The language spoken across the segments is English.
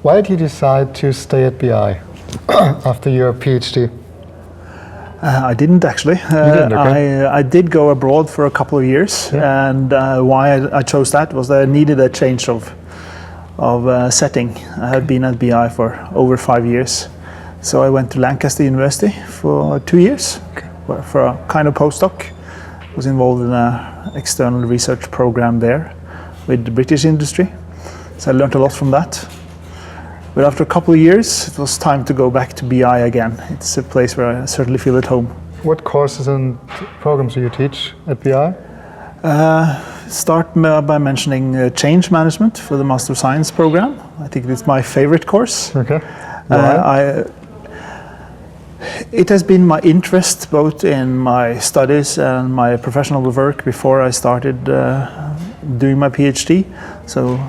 Why did you decide to stay at BI after your PhD? I didn't actually. Didn't, okay. I did go abroad for a couple of years, Yeah. and why I chose that was that I needed a change of setting. I had been at BI for over 5 years, so I went to Lancaster University for 2 years for a kind of postdoc. Was involved in an external research program there with the British industry, so I learned a lot from that. But after a couple of years, it was time to go back to BI again. It's a place where I certainly feel at home. What courses and programs do you teach at BI? Start by mentioning change management for the Master of Science program. I think it's my favorite course. Okay. It has been my interest both in my studies and my professional work before I started doing my PhD. So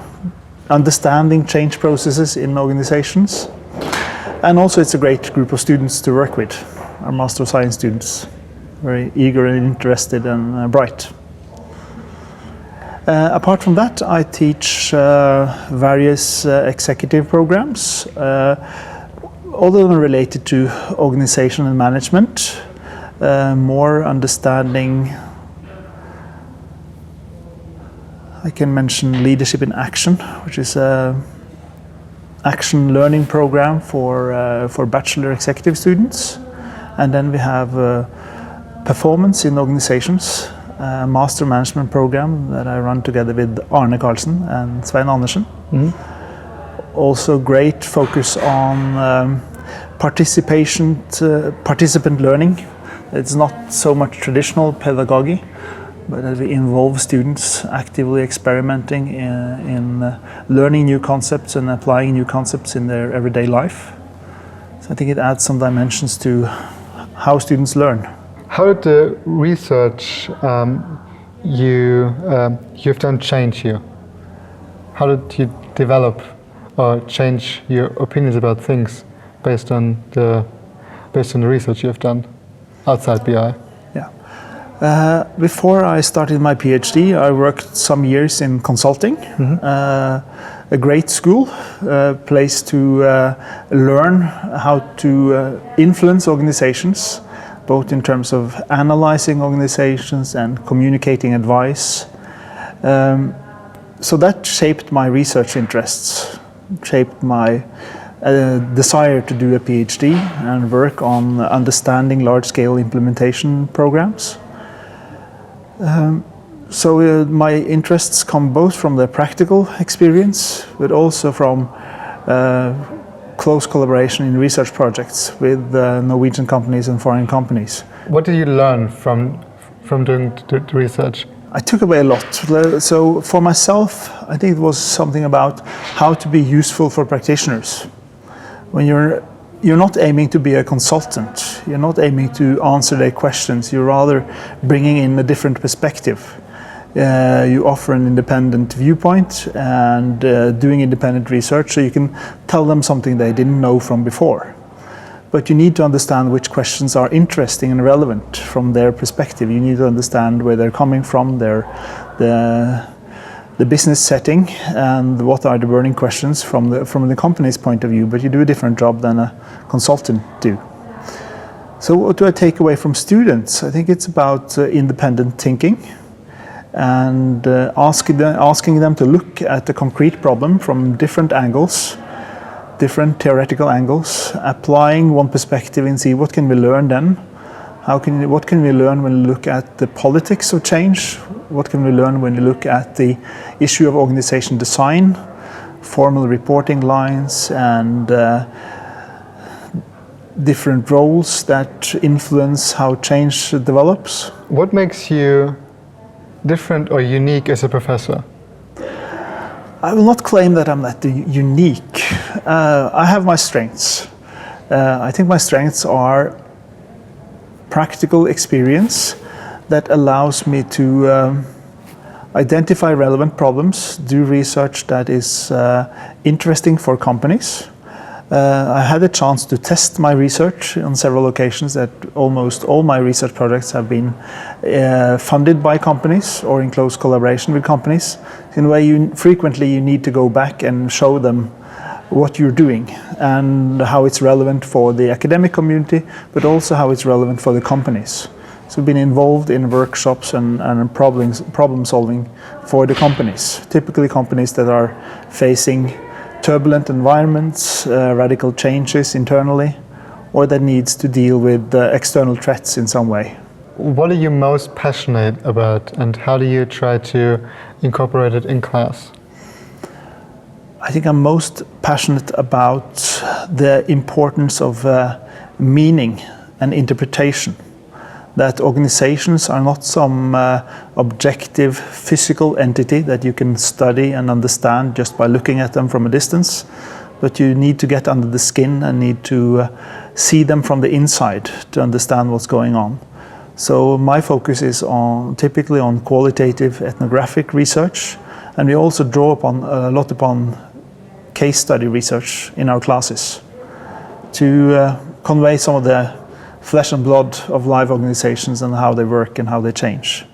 understanding change processes in organizations. And also it's a great group of students to work with, our Master of Science students. Very eager and interested and bright. Apart from that, I teach various executive programs, all of them are related to organization and management, more understanding. I can mention Leadership in Action, which is an action learning program for bachelor executive students. And then we have Performance in Organizations, a master management program that I run together with Arne Karlsen and Svein Andersen. Mm-hmm. Also great focus on participant learning. It's not so much traditional pedagogy, but that we involve students actively experimenting in learning new concepts and applying new concepts in their everyday life. So I think it adds some dimensions to how students learn. How did the research you've done change you? How did you develop or change your opinions about things based on the research you've done outside BI? Before I started my PhD, I worked some years in consulting, mm-hmm. A great school, a place to learn how to influence organizations, both in terms of analyzing organizations and communicating advice. So that shaped my research interests, shaped my desire to do a PhD and work on understanding large-scale implementation programs. So my interests come both from the practical experience, but also from close collaboration in research projects with Norwegian companies and foreign companies. What did you learn from doing the research? I took away a lot. So for myself, I think it was something about how to be useful for practitioners. When you're not aiming to be a consultant, you're not aiming to answer their questions, you're rather bringing in a different perspective. You offer an independent viewpoint and doing independent research so you can tell them something they didn't know from before. But you need to understand which questions are interesting and relevant from their perspective. You need to understand where they're coming from, the business setting, and what are the burning questions from the company's point of view. But you do a different job than a consultant do. So what do I take away from students? I think it's about independent thinking and asking them to look at the concrete problem from different angles, different theoretical angles, applying one perspective and see what can we learn then. What can we learn when we look at the politics of change? What can we learn when we look at the issue of organization design, formal reporting lines, and different roles that influence how change develops? What makes you different or unique as a professor? I will not claim that I'm that unique. I have my strengths. I think my strengths are practical experience that allows me to identify relevant problems, do research that is interesting for companies, I had a chance to test my research on several occasions. That almost all my research projects have been funded by companies or in close collaboration with companies. In a way, frequently you need to go back and show them what you're doing and how it's relevant for the academic community, but also how it's relevant for the companies. So we've been involved in workshops and problem solving for the companies, typically companies that are facing turbulent environments, radical changes internally, or that needs to deal with external threats in some way. What are you most passionate about, and how do you try to incorporate it in class? I think I'm most passionate about the importance of meaning and interpretation. That organizations are not some objective physical entity that you can study and understand just by looking at them from a distance, but you need to get under the skin and need to see them from the inside to understand what's going on. So my focus is typically on qualitative ethnographic research, and we also draw a lot upon case study research in our classes to convey some of the flesh and blood of live organizations and how they work and how they change.